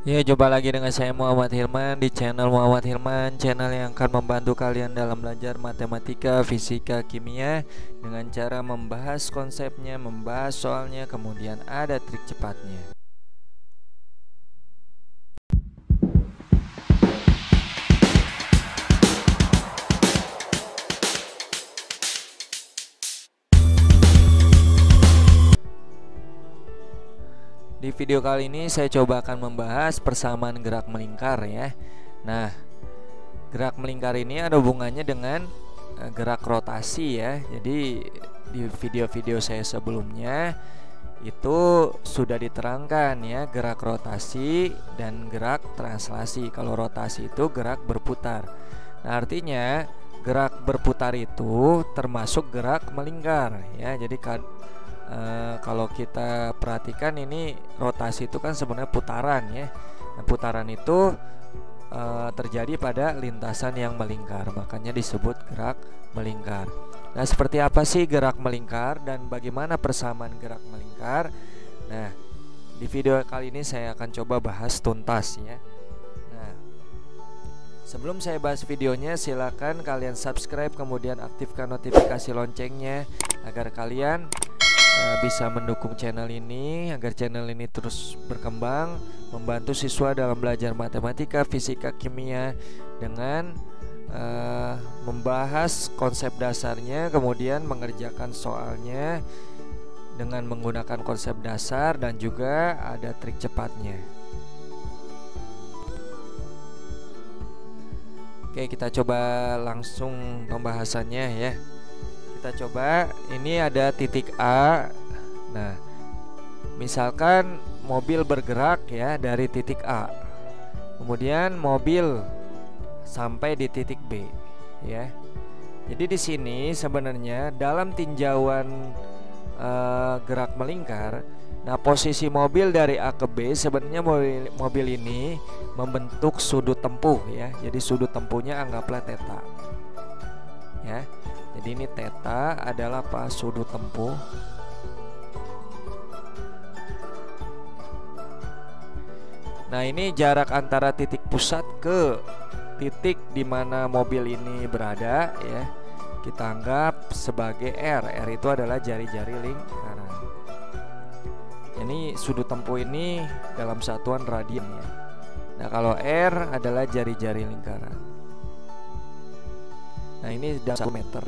Ya, coba lagi dengan saya Muhammad Hilman di channel Muhammad Hilman, channel yang akan membantu kalian dalam belajar matematika, fisika, kimia dengan cara membahas konsepnya, membahas soalnya, kemudian ada trik cepatnya. Di video kali ini saya coba akan membahas persamaan gerak melingkar ya. Nah, gerak melingkar ini ada hubungannya dengan gerak rotasi ya. Jadi di video-video saya sebelumnya itu sudah diterangkan ya, gerak rotasi dan gerak translasi. Kalau rotasi itu gerak berputar. Nah, artinya gerak berputar itu termasuk gerak melingkar ya. Jadi kalau kita perhatikan ini rotasi itu kan sebenarnya putaran ya. Nah, putaran itu terjadi pada lintasan yang melingkar, makanya disebut gerak melingkar. Nah, seperti apa sih gerak melingkar dan bagaimana persamaan gerak melingkar? Nah, di video kali ini saya akan coba bahas tuntas ya. Nah, sebelum saya bahas videonya, silakan kalian subscribe kemudian aktifkan notifikasi loncengnya agar kalian bisa mendukung channel ini agar channel ini terus berkembang, membantu siswa dalam belajar matematika, fisika, kimia dengan membahas konsep dasarnya, kemudian mengerjakan soalnya dengan menggunakan konsep dasar dan juga ada trik cepatnya. Oke, kita coba langsung pembahasannya ya. Kita coba, ini ada titik A. Nah, misalkan mobil bergerak ya dari titik A, kemudian mobil sampai di titik B ya. Jadi di sini sebenarnya dalam tinjauan gerak melingkar, nah posisi mobil dari A ke B sebenarnya mobil ini membentuk sudut tempuh ya. Jadi sudut tempuhnya anggaplah theta ya. Jadi ini theta adalah apa? Sudut tempuh. Nah, ini jarak antara titik pusat ke titik di mana mobil ini berada ya. Kita anggap sebagai R. R itu adalah jari-jari lingkaran. Ini sudut tempuh ini dalam satuan radian ya. Nah, kalau R adalah jari-jari lingkaran. Nah, ini dalam 1 meter.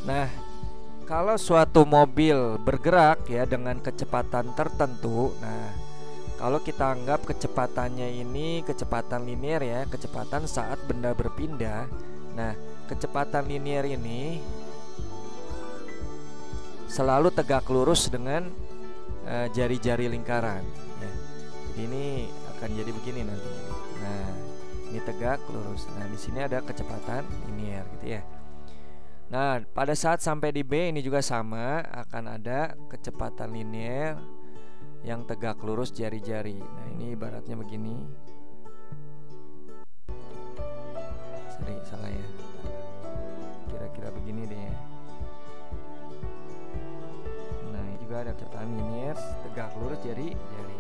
Nah, kalau suatu mobil bergerak ya dengan kecepatan tertentu, nah kalau kita anggap kecepatannya ini kecepatan linear ya, kecepatan saat benda berpindah. Nah, kecepatan linear ini selalu tegak lurus dengan jari-jari lingkaran ya. Jadi ini akan jadi begini nanti. Nah, ini tegak lurus. Nah, di sini ada kecepatan linear gitu ya. Nah, pada saat sampai di B ini juga sama, akan ada kecepatan linear yang tegak lurus jari-jari. Nah, ini ibaratnya begini. Sorry, salah ya. Kira-kira begini deh ya. Nah, ini juga ada kecepatan linear tegak lurus jari-jari.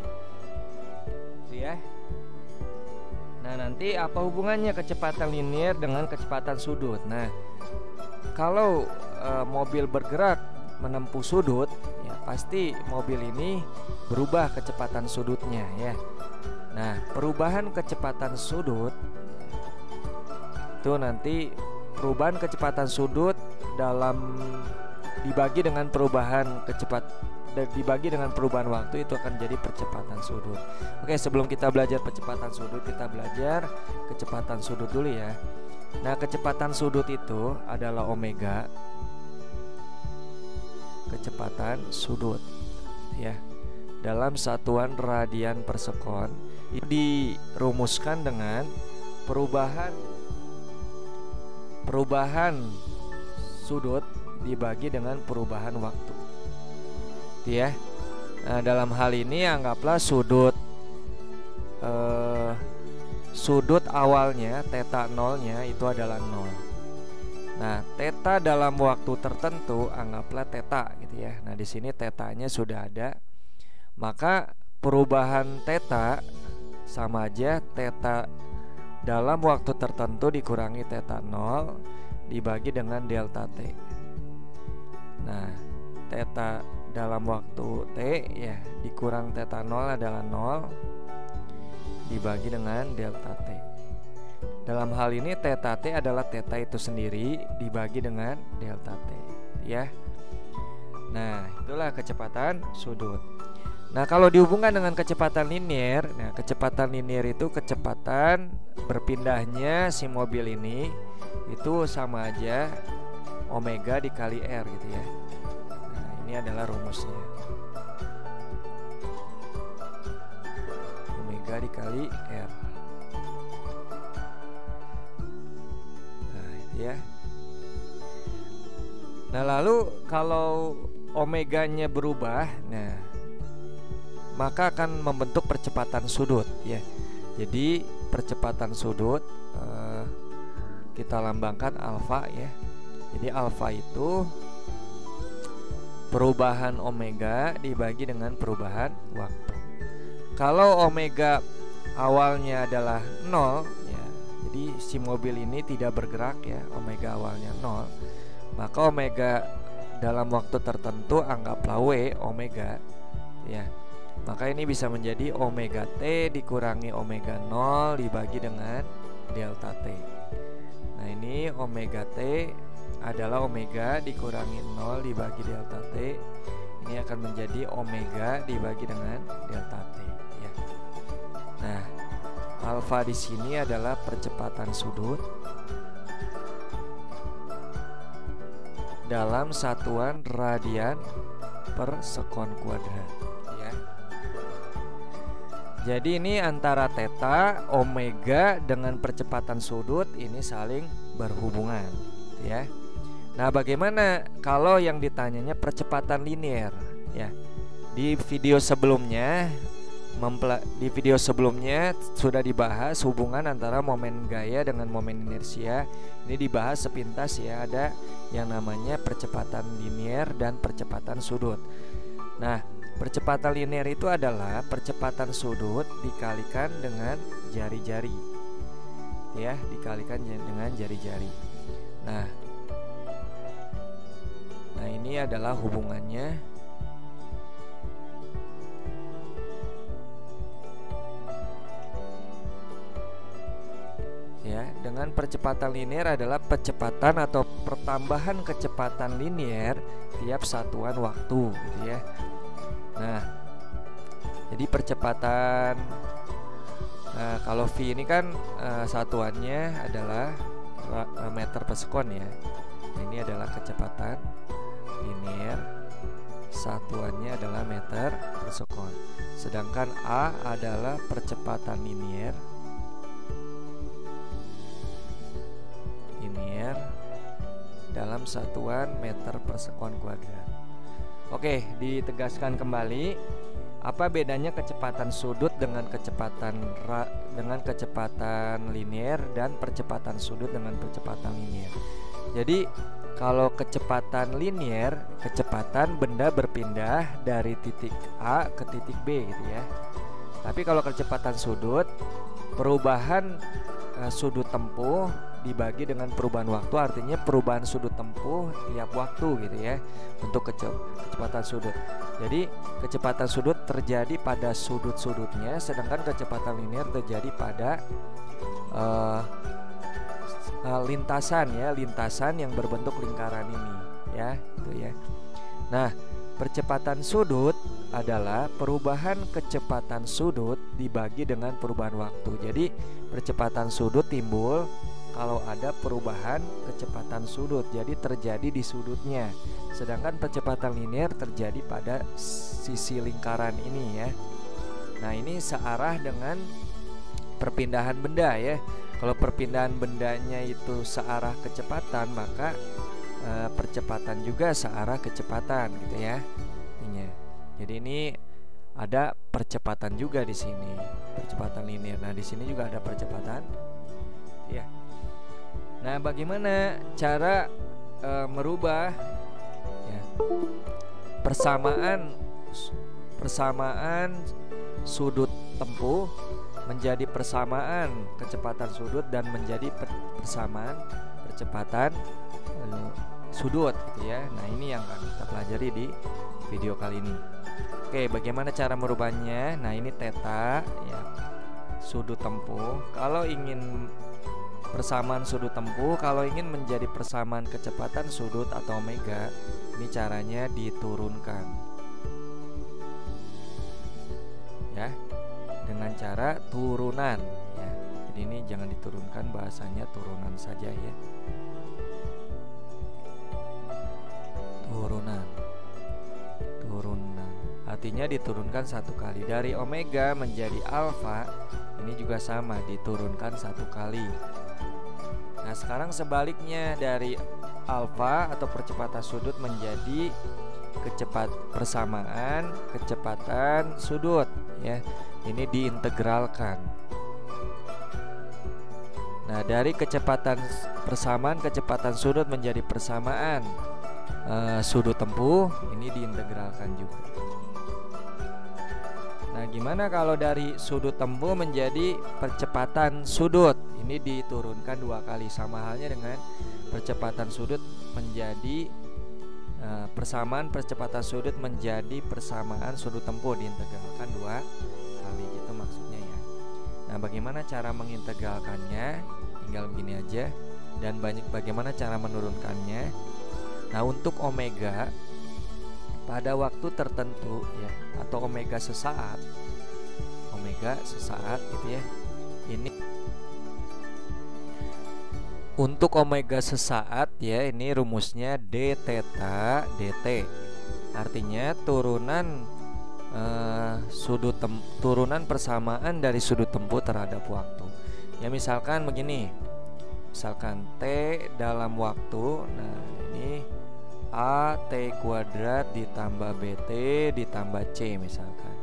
Itu ya. Nah, nanti apa hubungannya kecepatan linear dengan kecepatan sudut? Nah, kalau mobil bergerak menempuh sudut, ya pasti mobil ini berubah kecepatan sudutnya ya. Nah, perubahan kecepatan sudut itu nanti perubahan kecepatan sudut dalam dibagi dengan perubahan dibagi dengan perubahan waktu itu akan jadi percepatan sudut. Oke, sebelum kita belajar percepatan sudut, kita belajar kecepatan sudut dulu ya. Nah, kecepatan sudut itu adalah omega, kecepatan sudut ya, dalam satuan radian per sekon. Itu dirumuskan dengan perubahan sudut dibagi dengan perubahan waktu itu ya. Nah, dalam hal ini anggaplah sudut awalnya theta nolnya itu adalah 0. Nah, theta dalam waktu tertentu anggaplah theta gitu ya. Nah, di sini tetanya sudah ada. Maka perubahan theta sama aja theta dalam waktu tertentu dikurangi theta 0 dibagi dengan delta T. Nah, theta dalam waktu T ya dikurang theta 0 adalah 0 dibagi dengan delta T. Dalam hal ini theta T adalah theta itu sendiri dibagi dengan delta T ya. Nah, itulah kecepatan sudut. Nah, kalau dihubungkan dengan kecepatan linier, nah kecepatan linier itu kecepatan berpindahnya si mobil ini itu sama aja omega dikali R gitu ya. Nah, ini adalah rumusnya. Omega dikali R. Nah, itu ya. Nah, lalu kalau omeganya berubah, nah maka akan membentuk percepatan sudut ya. Jadi percepatan sudut kita lambangkan alfa ya. Jadi alfa itu perubahan omega dibagi dengan perubahan waktu. Kalau omega awalnya adalah 0 ya, jadi si mobil ini tidak bergerak ya, omega awalnya 0, maka omega dalam waktu tertentu anggaplah W omega ya. Maka ini bisa menjadi omega T dikurangi omega 0 dibagi dengan delta T. Nah, ini omega T adalah omega dikurangi 0 dibagi delta T. Ini akan menjadi omega dibagi dengan delta T ya. Nah, alfa di sini adalah percepatan sudut dalam satuan radian per sekon kuadrat ya. Jadi ini antara theta, omega dengan percepatan sudut ini saling berhubungan ya. Nah, bagaimana kalau yang ditanyanya percepatan linier ya? Di video sebelumnya sudah dibahas hubungan antara momen gaya dengan momen inersia. Ini dibahas sepintas ya, ada yang namanya percepatan linier dan percepatan sudut. Nah, percepatan linier itu adalah percepatan sudut dikalikan dengan jari-jari ya, dikalikan dengan jari-jari. Nah, ini adalah hubungannya ya. Dengan percepatan linier adalah percepatan atau pertambahan kecepatan linier tiap satuan waktu gitu ya. Nah, jadi percepatan kalau V ini kan satuannya adalah meter per sekon ya. Nah, ini adalah kecepatan linier, satuannya adalah meter per sekon. Sedangkan A adalah percepatan linier dalam satuan meter per sekon kuadrat. Oke, ditegaskan kembali apa bedanya kecepatan sudut dengan kecepatan linier dan percepatan sudut dengan percepatan linier. Jadi kalau kecepatan linier, kecepatan benda berpindah dari titik A ke titik B gitu ya. Tapi kalau kecepatan sudut, perubahan sudut tempuh dibagi dengan perubahan waktu, artinya perubahan sudut tempuh tiap waktu gitu ya untuk kecepatan sudut. Jadi kecepatan sudut terjadi pada sudut-sudutnya, sedangkan kecepatan linier terjadi pada lintasan yang berbentuk lingkaran ini ya, itu ya. Nah, percepatan sudut adalah perubahan kecepatan sudut dibagi dengan perubahan waktu. Jadi percepatan sudut timbul kalau ada perubahan kecepatan sudut, jadi terjadi di sudutnya. Sedangkan percepatan linier terjadi pada sisi lingkaran ini ya. Nah, ini searah dengan perpindahan benda ya. Kalau perpindahan bendanya itu searah kecepatan, maka percepatan juga searah kecepatan gitu ya. Jadi ini ada percepatan juga di sini, percepatan linier. Nah, di sini juga ada percepatan ya. Nah, bagaimana cara merubah ya, persamaan sudut tempuh menjadi persamaan kecepatan sudut dan menjadi persamaan percepatan sudut gitu ya. Nah, ini yang akan kita pelajari di video kali ini. Oke, bagaimana cara merubahnya? Nah, ini theta ya, sudut tempuh. Kalau ingin persamaan sudut tempuh, kalau ingin menjadi persamaan kecepatan sudut atau omega, ini caranya diturunkan ya, dengan cara turunan ya. Jadi ini jangan diturunkan, bahasanya turunan saja ya. Turunan artinya diturunkan satu kali. Dari omega menjadi alfa, ini juga sama, diturunkan satu kali. Nah, sekarang sebaliknya, dari alfa atau percepatan sudut menjadi persamaan kecepatan sudut ya. Ini diintegralkan. Nah, dari persamaan kecepatan sudut menjadi persamaan sudut tempuh, ini diintegralkan juga. Nah, gimana kalau dari sudut tempuh menjadi percepatan sudut? Ini diturunkan dua kali, sama halnya dengan percepatan sudut menjadi persamaan percepatan sudut menjadi persamaan sudut tempuh, diintegralkan dua kali gitu maksudnya ya. Nah, bagaimana cara mengintegralkannya? Tinggal begini aja. Dan bagaimana cara menurunkannya? Nah, untuk omega pada waktu tertentu ya, atau omega sesaat gitu ya. Ini untuk omega sesaat ya, ini rumusnya d theta dt. Artinya turunan turunan persamaan dari sudut tempuh terhadap waktu. Ya, misalkan begini. Misalkan T dalam waktu. Nah, ini A T kuadrat ditambah BT ditambah C misalkan.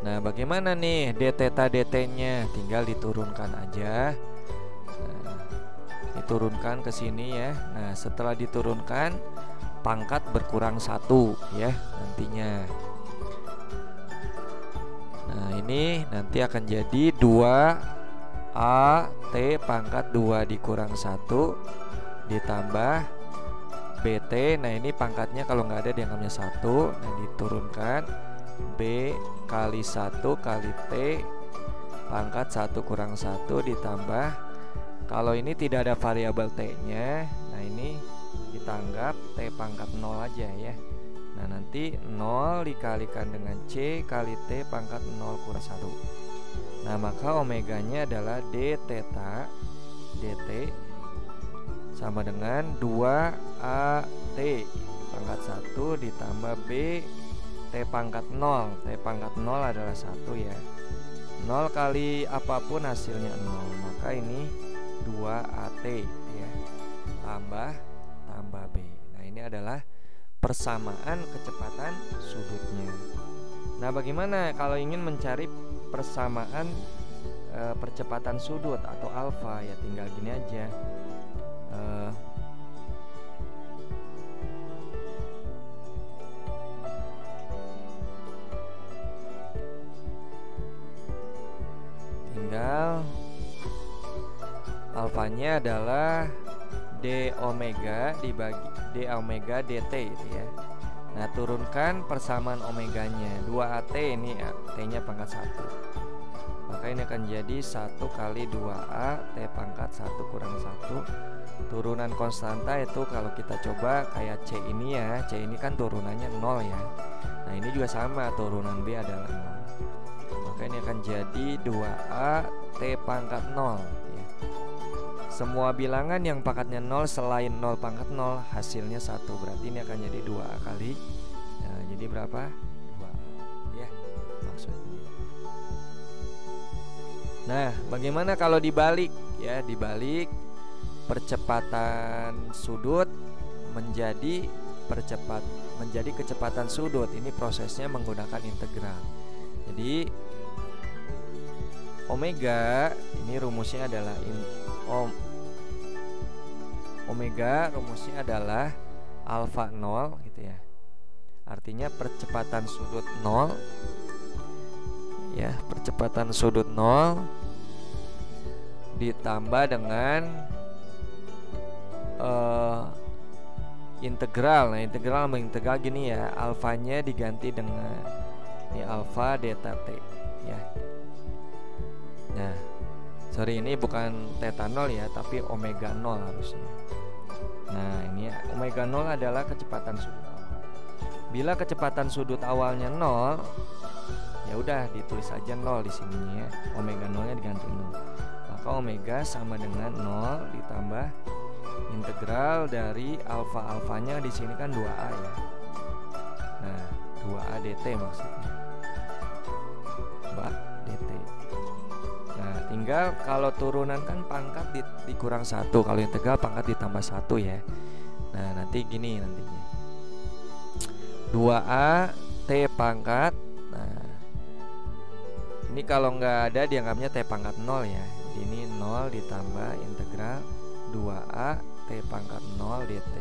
Nah, bagaimana nih d theta dt nya? Tinggal diturunkan aja. Nah, diturunkan ke sini ya. Nah, setelah diturunkan, pangkat berkurang 1 ya nantinya. Nah, ini nanti akan jadi 2A T pangkat 2 dikurang 1 ditambah BT. Nah, ini pangkatnya kalau nggak ada dianggapnya 1. Nah, diturunkan B kali 1 kali T pangkat 1 kurang 1 ditambah, kalau ini tidak ada variabel T nya, nah ini kita anggap T pangkat 0 aja ya. Nah, nanti 0 dikalikan dengan C kali T pangkat 0 kurang 1. Nah, maka omeganya adalah d theta dt sama dengan 2AT pangkat 1 ditambah B T pangkat 0. T pangkat 0 adalah 1 ya. 0 kali apapun hasilnya 0. Maka ini 2AT ya. Tambah B. Nah, ini adalah persamaan kecepatan sudutnya. Nah, bagaimana kalau ingin mencari persamaan percepatan sudut atau alfa? Ya, tinggal gini aja. Tinggal alfanya adalah d omega dibagi d omega dt itu ya. Nah, turunkan persamaan omeganya 2AT, ini ya, T-nya pangkat 1. Maka ini akan jadi 1 kali 2A T pangkat 1 kurang 1. Turunan konstanta itu kalau kita coba kayak C ini ya, C ini kan turunannya 0 ya. Nah, ini juga sama, turunan B adalah 0. Maka ini akan jadi 2A T pangkat 0 ya. Semua bilangan yang pangkatnya 0 selain 0 pangkat 0 hasilnya 1. Berarti ini akan jadi 2A kali. Nah, jadi berapa? 2A ya maksudnya. Nah, bagaimana kalau dibalik ya? Dibalik percepatan sudut menjadi kecepatan sudut. Ini prosesnya menggunakan integral. Jadi omega ini rumusnya adalah omega rumusnya adalah alfa 0 gitu ya. Artinya percepatan sudut 0 ya, percepatan sudut 0 ditambah dengan integral. Nah, integral gini ya, alfanya diganti dengan ini alfa delta t ya. Nah, sorry, ini bukan theta 0 ya, tapi omega 0 harusnya. Nah, ini omega 0 adalah kecepatan sudut awal. Bila kecepatan sudut awalnya 0, ya udah ditulis aja 0 di sini ya. Omega 0-nya diganti 0. Maka omega sama dengan 0 ditambah integral dari alfanya di sini kan 2A ya. Nah, 2A dt maksudnya. dt. Nah, tinggal kalau turunan kan pangkat dikurang 1, kalau integral pangkat ditambah 1 ya. Nah, nanti gini nantinya. 2A t pangkat. Nah, ini kalau nggak ada dianggapnya t pangkat 0 ya. Jadi ini 0 ditambah integral 2A t pangkat 0 dt.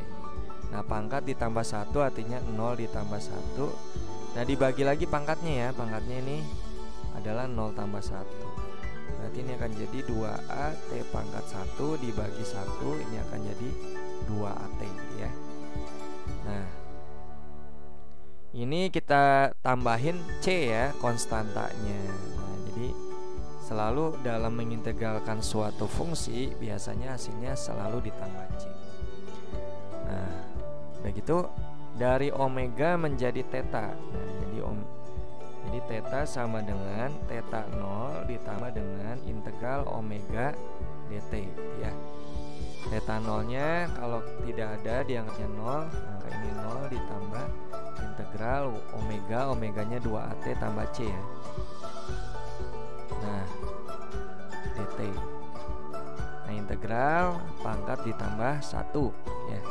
Nah, pangkat ditambah 1 artinya 0 ditambah 1. Nah, dibagi lagi pangkatnya ya. Pangkatnya ini adalah 0 tambah 1. Berarti ini akan jadi 2A t pangkat 1 dibagi 1. Ini akan jadi 2AT ya. Nah, ini kita tambahin C ya, konstantanya. Nah, jadi selalu dalam mengintegralkan suatu fungsi biasanya hasilnya selalu ditambah C. Nah, udah gitu dari omega menjadi theta. Nah, jadi theta sama dengan theta 0 ditambah dengan integral omega dt ya. Theta 0-nya kalau tidak ada dianggapnya 0, maka ini 0 ditambah integral omeganya 2AT tambah C ya. Nah, dt. Nah, integral pangkat ditambah 1 ya.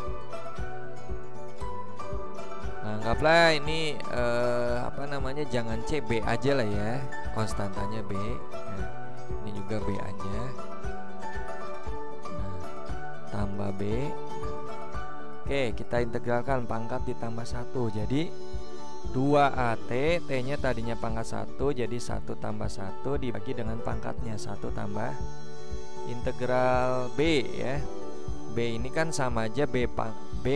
Nah, anggaplah ini jangan C, B aja lah ya. Konstantanya B. Nah, ini juga B aja. Nah, tambah B. Oke, kita integralkan pangkat ditambah 1. Jadi 2AT, T-nya tadinya pangkat 1, jadi 1 tambah 1 dibagi dengan pangkatnya 1 tambah integral B ya. B ini kan sama aja B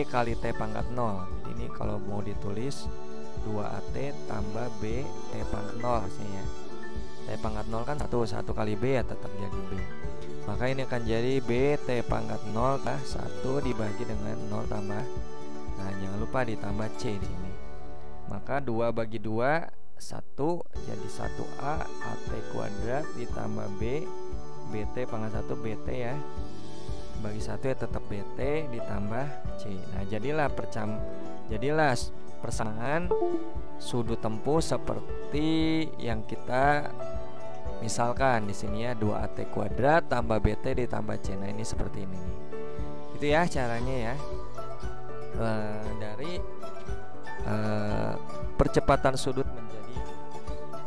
kali T pangkat 0. Ini kalau mau ditulis 2AT tambah B T pangkat 0 hasilnya. T pangkat 0 kan 1 kali B ya, tetap jadi B. Maka ini akan jadi B T pangkat 0 lah 1 dibagi dengan 0 tambah. Nah, jangan lupa ditambah C di sini. Maka 2 bagi 2 1 jadi 1A AT kuadrat ditambah B BT pangkat 1 BT ya. Bagi 1 ya tetap BT ditambah C. Nah, jadilah persamaan sudut tempuh seperti yang kita misalkan di sini ya, 2AT kuadrat tambah BT ditambah C. Nah, ini seperti ini nih. Itu ya caranya ya. Dari percepatan sudut menjadi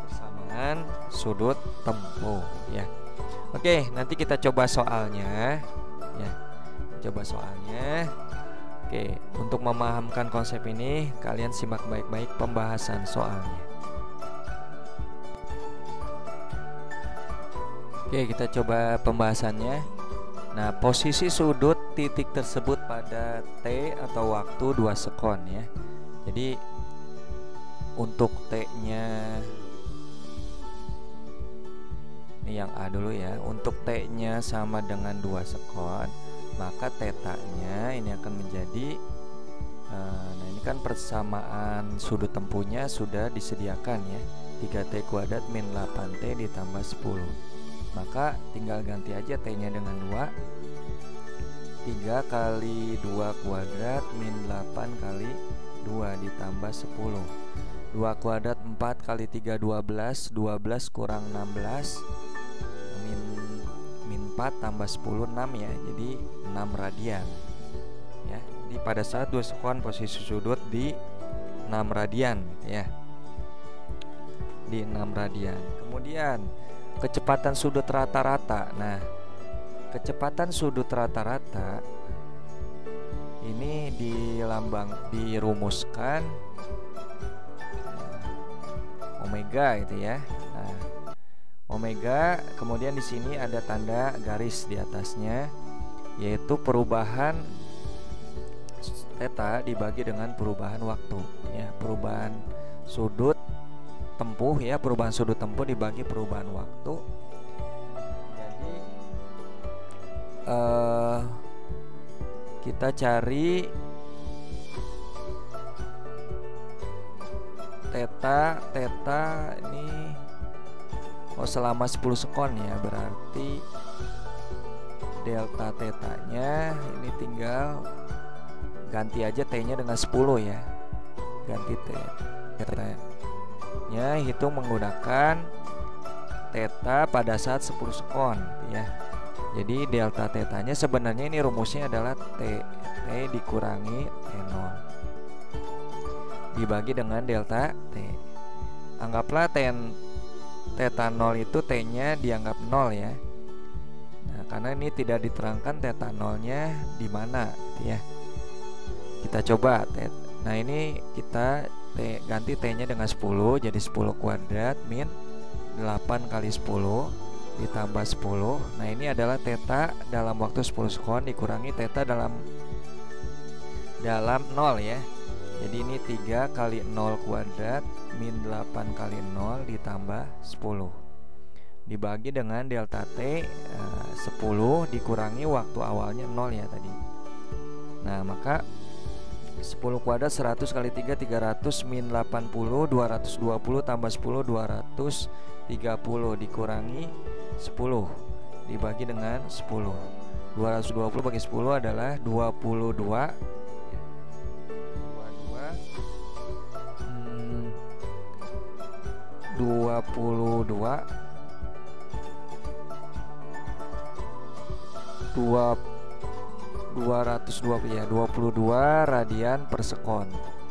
persamaan sudut tempuh ya. Oke, nanti kita coba soalnya ya. Coba soalnya. Oke, untuk memahamkan konsep ini kalian simak baik-baik pembahasan soalnya. Oke, kita coba pembahasannya. Nah, posisi sudut titik tersebut pada T atau waktu 2 sekon ya. Jadi untuk T-nya ini yang A dulu ya. Untuk T-nya sama dengan 2 sekon, maka θ-nya ini akan menjadi nah, ini kan persamaan sudut tempuhnya sudah disediakan ya. 3T kuadrat min 8T ditambah 10. Maka tinggal ganti aja T-nya dengan 2. 3 kali 2 kuadrat min 8 kali 2 ditambah 10. 2 kuadrat 4 kali 3 12. 12 kurang 16 min 4 tambah 10 6 ya. Jadi 6 radian ya. Jadi pada saat 2 sekon posisi sudut di 6 radian gitu ya. Di 6 radian. Kemudian kecepatan sudut rata-rata. Nah, kecepatan sudut rata-rata ini dirumuskan omega itu ya. Nah, omega, kemudian di sini ada tanda garis di atasnya, yaitu perubahan theta dibagi dengan perubahan waktu ya, perubahan sudut tempuh ya, perubahan sudut tempuh dibagi perubahan waktu. Jadi kita cari theta ini selama 10 sekon ya, berarti delta tetanya ini tinggal ganti aja T-nya dengan 10 ya. Ganti T-nya hitung menggunakan theta pada saat 10 sekon ya. Jadi delta tetanya sebenarnya ini rumusnya adalah T dikurangi T0 dibagi dengan delta T. Anggaplah theta 0 itu T-nya dianggap 0 ya. Nah, karena ini tidak diterangkan theta 0-nya di mana gitu ya. Kita coba nah ini kita ganti T-nya dengan 10, jadi 10 kuadrat min 8 kali 10 ditambah 10. Nah ini adalah theta dalam waktu 10 sekon dikurangi theta dalam 0 ya. Jadi ini 3 kali 0 kuadrat min 8 kali 0 ditambah 10 dibagi dengan delta T 10 dikurangi waktu awalnya 0 ya tadi. Nah maka 10 kuadrat 100 kali 3 300 min 80 220 tambah 10 230 dikurangi 10 dibagi dengan 10. 220 bagi 10 adalah 22 220 ya, 22 radian per sekon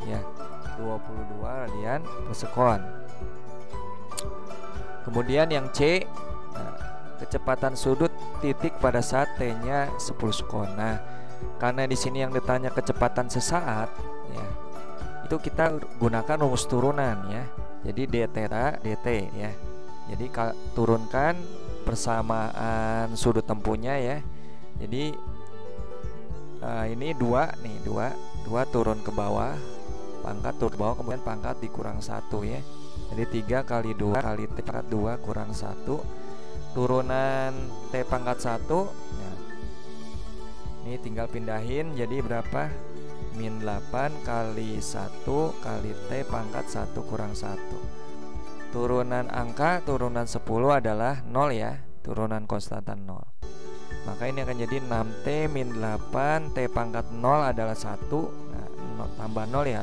ya, 22 radian per sekon. Kemudian yang C, kecepatan sudut titik pada saat T-nya 10 sekon. Nah, karena di sini yang ditanya kecepatan sesaat ya, itu kita gunakan rumus turunan ya. Jadi d theta dt ya. Jadi turunkan persamaan sudut tempuhnya ya. Jadi ini 2 nih, 2 turun ke bawah, pangkat turun ke bawah, kemudian pangkat dikurang 1 ya. Jadi 3 kali 2 kali T pangkat 2 kurang 1, turunan T pangkat 1 ya. Ini tinggal pindahin, jadi berapa? Min 8 kali 1 kali T pangkat 1 kurang 1. Turunan angka, turunan 10 adalah 0 ya, turunan konstanta 0. Maka ini akan jadi 6T min 8 T pangkat 0 adalah 1. Nah, tambah 0 ya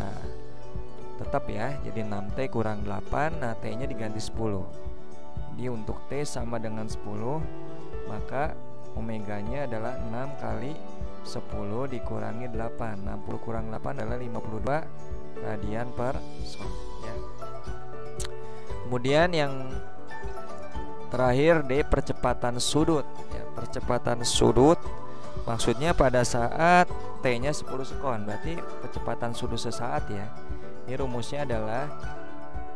tetap ya, jadi 6T kurang 8. Nah, T nya diganti 10. Jadi untuk T sama dengan 10, maka omeganya adalah 6 kali 10 dikurangi 8. 60 kurang 8 adalah 52 radian per sekon ya. Kemudian yang terakhir D, percepatan sudut ya. Percepatan sudut maksudnya pada saat T-nya 10 sekon, berarti percepatan sudut sesaat ya. Ini rumusnya adalah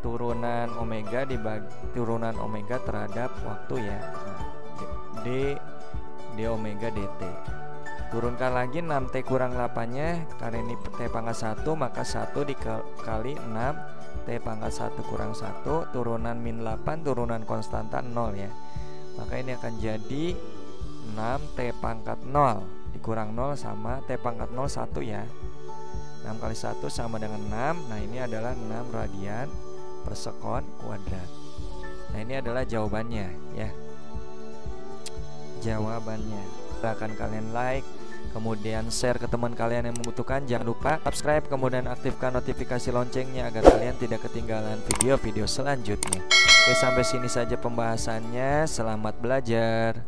turunan omega dibagi turunan omega terhadap waktu ya. Nah, D omega dt. Turunkan lagi 6T kurang 8-nya, karena ini T pangkat 1 maka 1 dikali 6 T pangkat 1 kurang 1, turunan min 8 turunan konstanta 0 ya. Maka ini akan jadi 6 T pangkat 0 dikurang 0 sama T pangkat 0 1 ya. 6 kali 1 sama dengan 6. Nah ini adalah 6 radian per sekon kuadrat. Nah ini adalah jawabannya ya. Jawabannya. Silahkan kalian like, kemudian share ke teman kalian yang membutuhkan. Jangan lupa subscribe, kemudian aktifkan notifikasi loncengnya agar kalian tidak ketinggalan video-video selanjutnya. Oke, sampai sini saja pembahasannya. Selamat belajar.